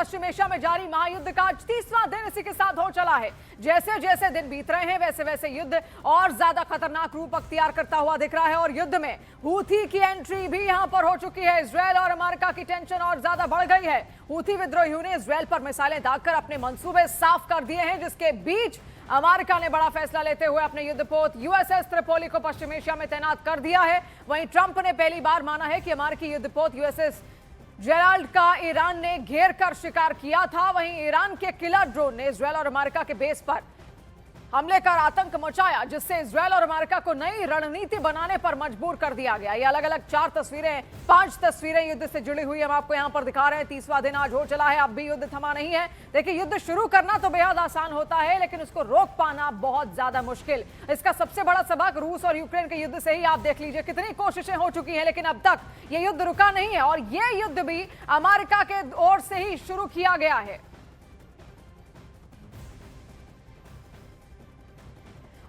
पश्चिम Asia में जारी महायुद्ध का आज 30वां दिन इसी के साथ हो चला है। जैसे जैसे दिन बीत रहे हैं वैसे वैसे युद्ध और ज्यादा खतरनाक रूप अख्तियार करता हुआ दिख रहा है और युद्ध में हूथी की एंट्री भी यहां पर हो चुकी है। इजरायल और अमेरिका की टेंशन और ज्यादा बढ़ गई है। हूथी विद्रोहियों ने इजरायल पर मिसाइलें दागकर अपने मंसूबे साफ कर दिए हैं, जिसके बीच अमेरिका ने बड़ा फैसला लेते हुए अपने युद्धपोत यूएसएस त्रिपोली को पश्चिम एशिया में तैनात कर दिया है। वहीं ट्रंप ने पहली बार माना है कि अमेरिकी युद्धपोत यूएसएस जेराल्ड का ईरान ने घेर कर शिकार किया था। वहीं ईरान के किलर ड्रोन ने इजरायल और अमेरिका के बेस पर हमले कर आतंक मचाया, जिससे इजरायल और अमेरिका को नई रणनीति बनाने पर मजबूर कर दिया गया। ये अलग अलग 5 तस्वीरें युद्ध से जुड़ी हुई हम आपको यहां पर दिखा रहे हैं। 30वां दिन आज हो चला है, अब भी युद्ध थमा नहीं है। देखिए, युद्ध शुरू करना तो बेहद आसान होता है, लेकिन उसको रोक पाना बहुत ज्यादा मुश्किल। इसका सबसे बड़ा सबक रूस और यूक्रेन के युद्ध से ही आप देख लीजिए। कितनी कोशिशें हो चुकी हैं, लेकिन अब तक ये युद्ध रुका नहीं है और ये युद्ध भी अमेरिका के ओर से ही शुरू किया गया है।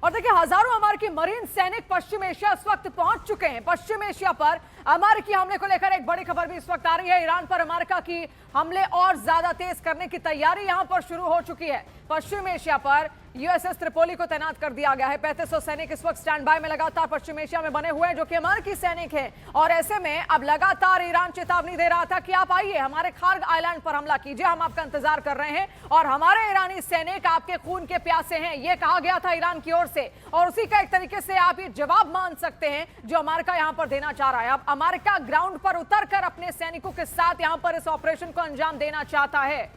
और देखिए, हजारों अमेरिकी मरीन सैनिक पश्चिम एशिया इस वक्त पहुंच चुके हैं। पश्चिम एशिया पर अमेरिकी हमले को लेकर एक बड़ी खबर भी इस वक्त आ रही है। ईरान पर अमेरिका की हमले और ज्यादा तेज करने की तैयारी यहां पर शुरू हो चुकी है। पश्चिम एशिया पर यूएसएस त्रिपोली को तैनात कर दिया गया है। 3500 सैनिक इस वक्त स्टैंड बाय में लगातार पश्चिम एशिया में बने हुए हैं, जो कि अमेरिकी सैनिक हैं। और ऐसे में अब लगातार ईरान चेतावनी दे रहा था कि आप आइए, हमारे खार्ग आइलैंड पर हमला कीजिए, हम आपका इंतजार कर रहे हैं और हमारे ईरानी सैनिक आपके खून के प्यासे हैं, ये कहा गया था ईरान की ओर से। और उसी का एक तरीके से आप ये जवाब मान सकते हैं जो अमेरिका यहां पर देना चाह रहा है। अब अमेरिका ग्राउंड पर उतरकर अपने सैनिकों के साथ यहां पर इस ऑपरेशन को अंजाम देना चाहता है।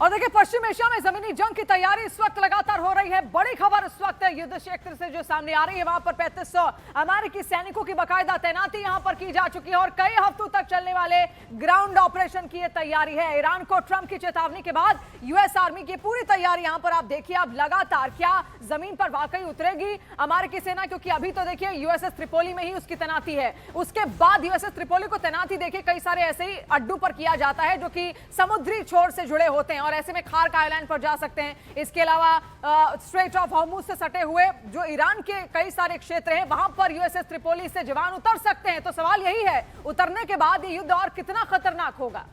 और देखिए, पश्चिम एशिया में जमीनी जंग की तैयारी इस वक्त लगातार हो रही है। बड़ी खबर इस वक्त युद्ध क्षेत्र से जो सामने आ रही है, वहां पर 3500 अमेरिकी सैनिकों की बाकायदा तैनाती यहां पर की जा चुकी है और कई हफ्तों तक चलने वाले ग्राउंड ऑपरेशन की यह तैयारी है। ईरान को ट्रंप की चेतावनी के बाद यूएस आर्मी की पूरी तैयारी यहां पर आप देखिए। अब लगातार क्या जमीन पर वाकई उतरेगी अमेरिकी सेना, क्योंकि अभी तो देखिए यूएसएस त्रिपोली में ही उसकी तैनाती है। उसके बाद यूएसएस त्रिपोली को तैनाती देखिए कई सारे ऐसे ही अड्डों पर किया जाता है जो कि समुद्री छोर से जुड़े होते हैं और ऐसे में खार्ग आइलैंड पर जा सकते हैं। इसके अलावा स्ट्रेट ऑफ हॉर्मुज से सटे हुए जो ईरान के कई सारे क्षेत्र हैं, वहां पर यूएसएस त्रिपोली से जवान उतर सकते हैं। तो सवाल यही है, उतरने के बाद ये युद्ध और कितना खतरनाक होगा।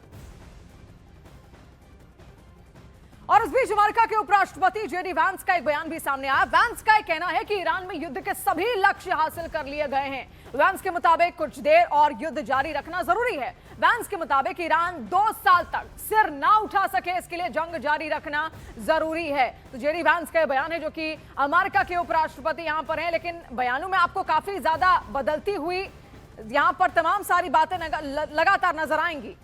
और इस बीच अमेरिका के उपराष्ट्रपति जेडी वैंस का एक बयान भी सामने आया। वैंस का एक कहना है कि ईरान में युद्ध के सभी लक्ष्य हासिल कर लिए गए हैं। वैंस के मुताबिक कुछ देर और युद्ध जारी रखना जरूरी है। वैंस के मुताबिक ईरान 2 साल तक सिर ना उठा सके, इसके लिए जंग जारी रखना जरूरी है। तो जेडी वैंस का बयान है, जो कि अमेरिका के उपराष्ट्रपति यहां पर हैं, लेकिन बयानों में आपको काफी ज्यादा बदलती हुई यहां पर तमाम सारी बातें लगातार नजर आएंगी।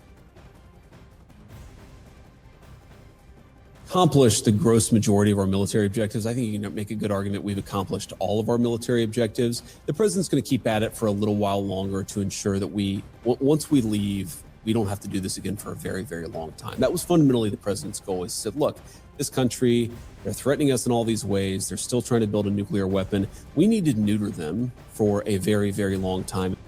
Accomplished the gross majority of our military objectives. I think you can make a good argument we've accomplished all of our military objectives. The president's going to keep at it for a little while longer to ensure that once we leave, we don't have to do this again for a very, very long time. That was fundamentally the president's goal. He said, look, this country, they're threatening us in all these ways. They're still trying to build a nuclear weapon. We need to neuter them for a very, very long time.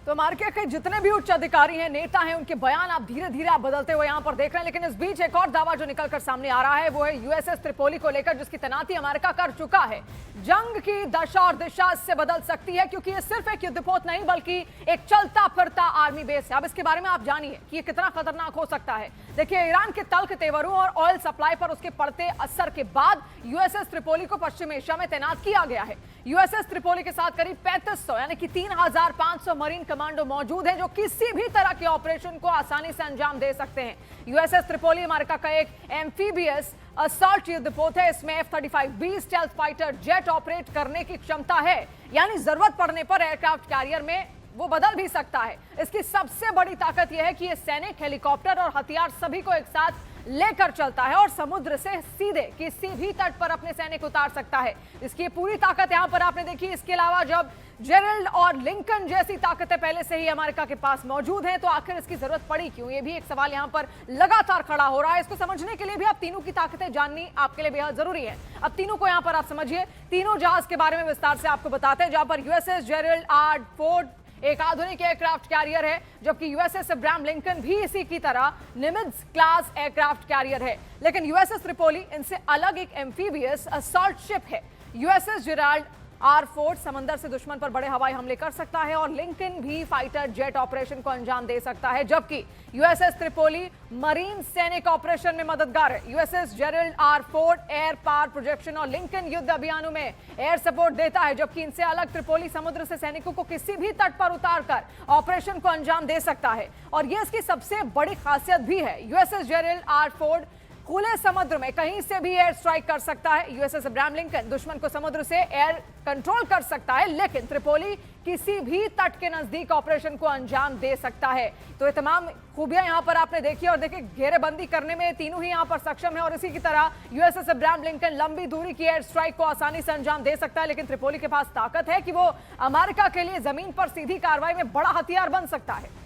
तो America के जितने भी उच्च अधिकारी हैं, नेता हैं, उनके बयान आप धीरे धीरे आप बदलते हुए यहां पर देख रहे हैं। लेकिन इस बीच एक और दावा जो निकलकर सामने आ रहा है वो है यूएसएस त्रिपोली को लेकर, जिसकी तैनाती अमेरिका कर चुका है। जंग की दशा और दिशा इससे बदल सकती है, क्योंकि ये सिर्फ एक युद्धपोत नहीं बल्कि एक चलता फिरता आर्मी बेस है। अब इसके बारे में आप जानिए कि ये कितना खतरनाक हो सकता है। देखिए, ईरान के तल्ख तेवरों और ऑयल सप्लाई पर उसके पड़ते असर के बाद यूएसएस त्रिपोली को पश्चिम एशिया में तैनात किया गया है। यूएसएस त्रिपोली के साथ करीब 3500 यानी कि 3500 मरीन कमांडो मौजूद हैं, जो किसी भी तरह के ऑपरेशन को आसानी से अंजाम दे सकते हैं। यूएसएस त्रिपोली अमेरिका का एक एम्फीबियस असॉल्ट युद्धपोत है। इसमें F-35B stealth fighter jet operate करने की क्षमता है, यानी जरूरत पड़ने पर एयरक्राफ्ट कैरियर में वो बदल भी सकता है। इसकी सबसे बड़ी ताकत यह है कि ये सैनिक, हेलीकॉप्टर और हथियार सभी को एक साथ लेकर चलता है और समुद्र से सीधे किसी भी तट पर अपने सैनिक उतार सकता है। इसकी पूरी ताकत यहां पर आपने देखी। इसके अलावा जब जेरल्ड और लिंकन जैसी ताकतें पहले से ही अमेरिका के पास मौजूद हैं, तो आखिर इसकी जरूरत पड़ी क्यों? ये भी एक सवाल यहां पर लगातार खड़ा हो रहा है। इसको समझने के लिए भी आप तीनों की ताकतें जाननी आपके लिए बेहद जरूरी है। अब तीनों को यहां पर आप समझिए। तीनों जहाज के बारे में विस्तार से आपको बताते हैं, जहां पर यूएसएस जेरल्ड आर फोर्ड एक आधुनिक एयरक्राफ्ट कैरियर है, जबकि यूएसएस अब्राहम लिंकन भी इसी की तरह निमित्ज क्लास एयरक्राफ्ट कैरियर है। लेकिन यूएसएस त्रिपोली इनसे अलग एक एम्फीबियस असॉल्ट शिप है। यूएसएस जेराल्ड R4 समंदर से दुश्मन पर बड़े हवाई हमले कर सकता है और लिंकन भी फाइटर जेट ऑपरेशन को अंजाम दे सकता है, जबकि यूएसएस त्रिपोली मरीन सैनिक ऑपरेशन में मददगार है। USS Gerald R Ford air power projection और लिंकन युद्ध अभियानों में एयर सपोर्ट देता है, जबकि इनसे अलग त्रिपोली समुद्र से सैनिकों को किसी भी तट पर उतारकर ऑपरेशन को अंजाम दे सकता है। और यह इसकी सबसे बड़ी खासियत भी है। यूएसएस जेरल्ड आर फोर्ड खुले समुद्र में कहीं से भी एयर स्ट्राइक कर सकता है। यूएसएस अब्राहम लिंकन दुश्मन को समुद्र से एयर कंट्रोल कर सकता है, लेकिन त्रिपोली किसी भी तट के नजदीक ऑपरेशन को अंजाम दे सकता है। तो ये तमाम खूबियां यहां पर आपने देखी और देखिए घेरेबंदी करने में तीनों ही यहां पर सक्षम है और इसी की तरह यूएसएस अब्राहम लिंकन लंबी दूरी की एयर स्ट्राइक को आसानी से अंजाम दे सकता है, लेकिन त्रिपोली के पास ताकत है कि वो अमेरिका के लिए जमीन पर सीधी कार्रवाई में बड़ा हथियार बन सकता है।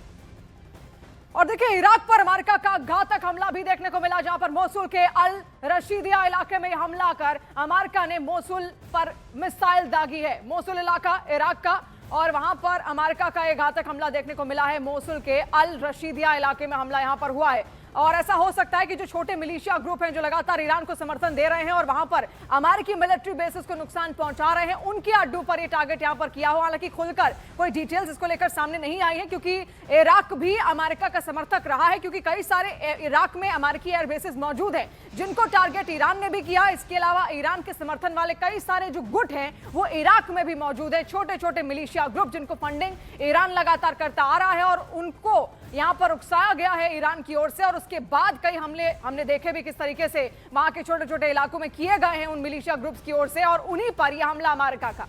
और देखिए इराक पर अमेरिका का घातक हमला भी देखने को मिला, जहां पर मोसुल के अल रशीदिया इलाके में हमला कर अमेरिका ने मोसुल पर मिसाइल दागी है। मोसुल इलाका इराक का और वहां पर अमेरिका का एक घातक हमला देखने को मिला है। मोसुल के अल रशीदिया इलाके में हमला यहां पर हुआ है और ऐसा हो सकता है कि जो छोटे मिलिशिया ग्रुप हैं जो लगातार ईरान को समर्थन दे रहे हैं और वहां पर अमेरिकी मिलिट्री बेसिस को नुकसान पहुंचा रहे हैं, उनके अड्डों पर ये टारगेट यहां पर किया हो। हालांकि खुलकर कोई डिटेल्स इसको लेकर सामने नहीं आई है, क्योंकि इराक भी अमेरिका का समर्थक रहा है, क्योंकि कई सारे इराक में अमेरिकी एयर बेसिस मौजूद हैं जिनको टारगेट ईरान ने भी किया। इसके अलावा ईरान के समर्थन वाले कई सारे जो गुट हैं वो इराक में भी मौजूद है, छोटे छोटे मिलिशिया ग्रुप जिनको फंडिंग ईरान लगातार करता आ रहा है और उनको यहां पर उकसाया गया है ईरान की ओर से। और उसके बाद कई हमले हमने देखे भी किस तरीके से वहां के छोटे छोटे इलाकों में किए गए हैं उन मिलिशिया ग्रुप्स की ओर से, और उन्हीं पर यह हमला अमेरिका का।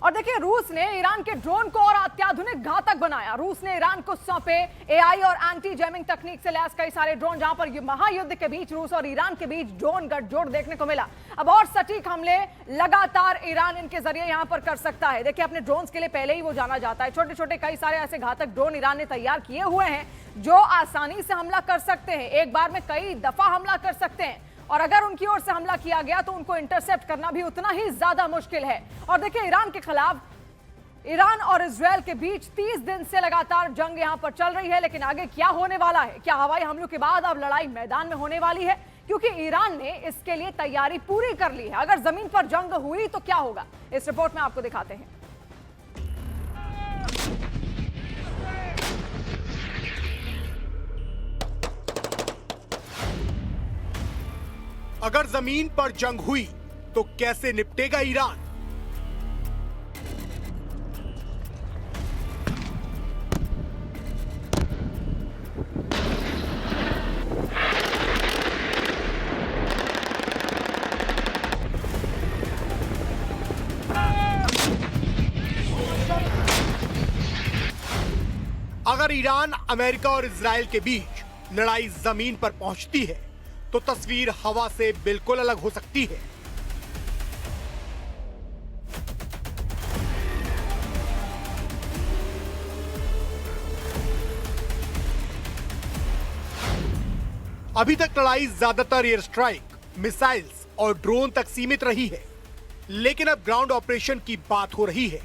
और देखिए रूस ने ईरान के ड्रोन को और अत्याधुनिक घातक बनाया। रूस ने ईरान को सौंपे एआई और एंटी जैमिंग तकनीक से लैस कई सारे ड्रोन, जहां पर महायुद्ध के बीच रूस और ईरान के बीच ड्रोन गठजोड़ देखने को मिला। अब और सटीक हमले लगातार ईरान इनके जरिए यहां पर कर सकता है। देखिए अपने ड्रोन्स के लिए पहले ही वो जाना जाता है। छोटे छोटे कई सारे ऐसे घातक ड्रोन ईरान ने तैयार किए हुए हैं जो आसानी से हमला कर सकते हैं, एक बार में कई दफा हमला कर सकते हैं, और अगर उनकी ओर से हमला किया गया तो उनको इंटरसेप्ट करना भी उतना ही ज्यादा मुश्किल है। और देखिए ईरान के खिलाफ ईरान और इजरायल के बीच 30 दिन से लगातार जंग यहां पर चल रही है, लेकिन आगे क्या होने वाला है? क्या हवाई हमलों के बाद अब लड़ाई मैदान में होने वाली है? क्योंकि ईरान ने इसके लिए तैयारी पूरी कर ली है। अगर जमीन पर जंग हुई तो क्या होगा, इस रिपोर्ट में आपको दिखाते हैं। अगर जमीन पर जंग हुई तो कैसे निपटेगा ईरान? अगर ईरान, अमेरिका और इजराइल के बीच लड़ाई जमीन पर पहुंचती है तो तस्वीर हवा से बिल्कुल अलग हो सकती है। अभी तक लड़ाई ज्यादातर एयर स्ट्राइक, मिसाइल्स और ड्रोन तक सीमित रही है, लेकिन अब ग्राउंड ऑपरेशन की बात हो रही है।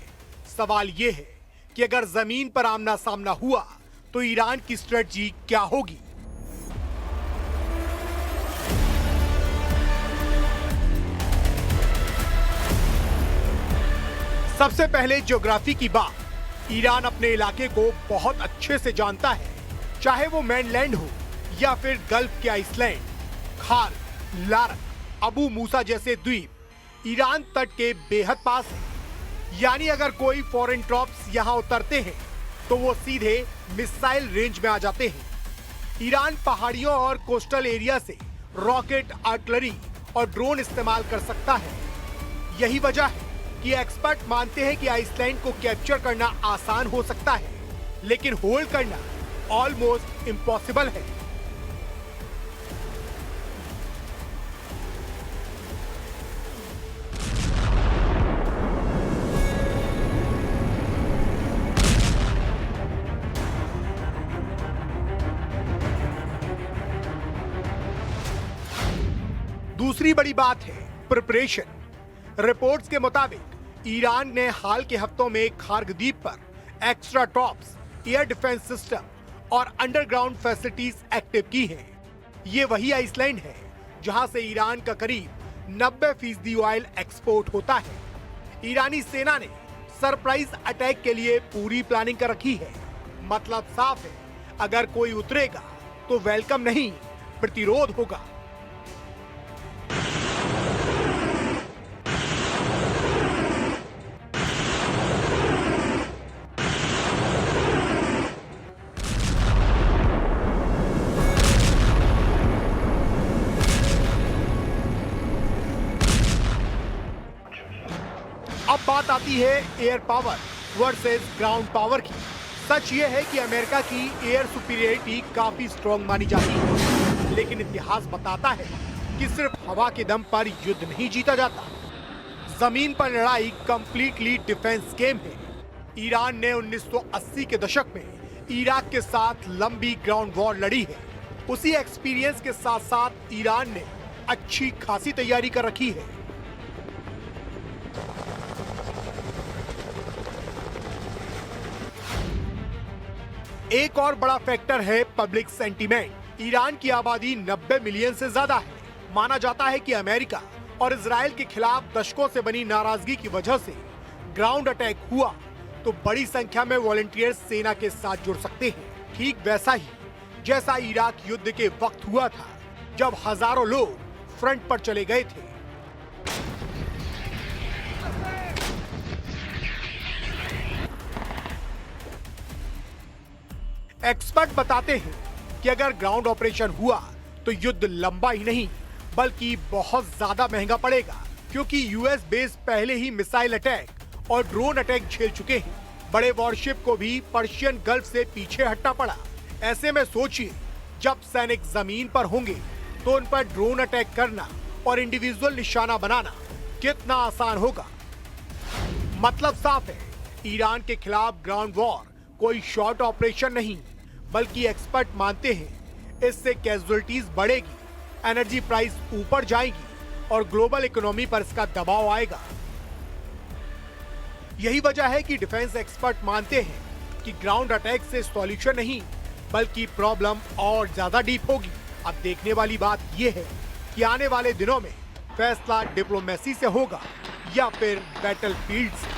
सवाल यह है कि अगर जमीन पर आमना सामना हुआ तो ईरान की स्ट्रेटजी क्या होगी? सबसे पहले ज्योग्राफी की बात। ईरान अपने इलाके को बहुत अच्छे से जानता है, चाहे वो मेनलैंड हो या फिर गल्फ के आइसलैंड, खार, लारक, अबू मूसा जैसे द्वीप ईरान तट के बेहद पास है। यानी अगर कोई फॉरेन ट्रॉप्स यहां उतरते हैं तो वो सीधे मिसाइल रेंज में आ जाते हैं। ईरान पहाड़ियों और कोस्टल एरिया से रॉकेट, आर्टिलरी और ड्रोन इस्तेमाल कर सकता है। यही वजह है कि एक्सपर्ट मानते हैं कि आइसलैंड को कैप्चर करना आसान हो सकता है, लेकिन होल्ड करना ऑलमोस्ट इम्पॉसिबल है। दूसरी बड़ी बात है प्रिपरेशन। रिपोर्ट्स के मुताबिक ईरान ने हाल के हफ्तों में खार्ग द्वीप पर extra tops, air defence system और अंडरग्राउंड फैसिलिटीज एक्टिव की हैं। ये वही आइसलैंड है जहां से ईरान का करीब 90% ऑयल एक्सपोर्ट होता है। ईरानी सेना ने सरप्राइज अटैक के लिए पूरी प्लानिंग कर रखी है। मतलब साफ है, अगर कोई उतरेगा तो वेलकम नहीं, प्रतिरोध होगा। अब बात आती है air power versus ground power की। सच ये है कि अमेरिका की एयर सुपीरियरिटी काफी स्ट्रॉन्ग मानी जाती है, लेकिन इतिहास बताता है कि सिर्फ हवा के दम पर युद्ध नहीं जीता जाता। जमीन पर लड़ाई कंप्लीटली डिफेंस गेम है। ईरान ने 1980 के दशक में इराक के साथ लंबी ग्राउंड वॉर लड़ी है। उसी एक्सपीरियंस के साथ साथ ईरान ने अच्छी खासी तैयारी कर रखी है। एक और बड़ा फैक्टर है पब्लिक सेंटीमेंट। ईरान की आबादी 90 मिलियन से ज्यादा है। माना जाता है कि अमेरिका और इजराइल के खिलाफ दशकों से बनी नाराजगी की वजह से ग्राउंड अटैक हुआ तो बड़ी संख्या में वॉलंटियर्स सेना के साथ जुड़ सकते हैं। ठीक वैसा ही जैसा इराक युद्ध के वक्त हुआ था, जब हजारों लोग फ्रंट पर चले गए थे। एक्सपर्ट बताते हैं कि अगर ग्राउंड ऑपरेशन हुआ तो युद्ध लंबा ही नहीं बल्कि बहुत ज्यादा महंगा पड़ेगा, क्योंकि यूएस बेस पहले ही मिसाइल अटैक और ड्रोन अटैक झेल चुके हैं। बड़े वॉरशिप को भी पर्शियन गल्फ से पीछे हटना पड़ा। ऐसे में सोचिए, जब सैनिक जमीन पर होंगे तो उन पर ड्रोन अटैक करना और इंडिविजुअल निशाना बनाना कितना आसान होगा। मतलब साफ है, ईरान के खिलाफ ग्राउंड वॉर कोई शॉर्ट ऑपरेशन नहीं, बल्कि एक्सपर्ट मानते हैं इससे कैजुअलिटीज बढ़ेगी, एनर्जी प्राइस ऊपर जाएगी और ग्लोबल इकोनॉमी पर इसका दबाव आएगा। यही वजह है कि डिफेंस एक्सपर्ट मानते हैं कि ग्राउंड अटैक से सॉल्यूशन नहीं बल्कि प्रॉब्लम और ज्यादा डीप होगी। अब देखने वाली बात यह है कि आने वाले दिनों में फैसला डिप्लोमेसी से होगा या फिर बैटलफील्ड से।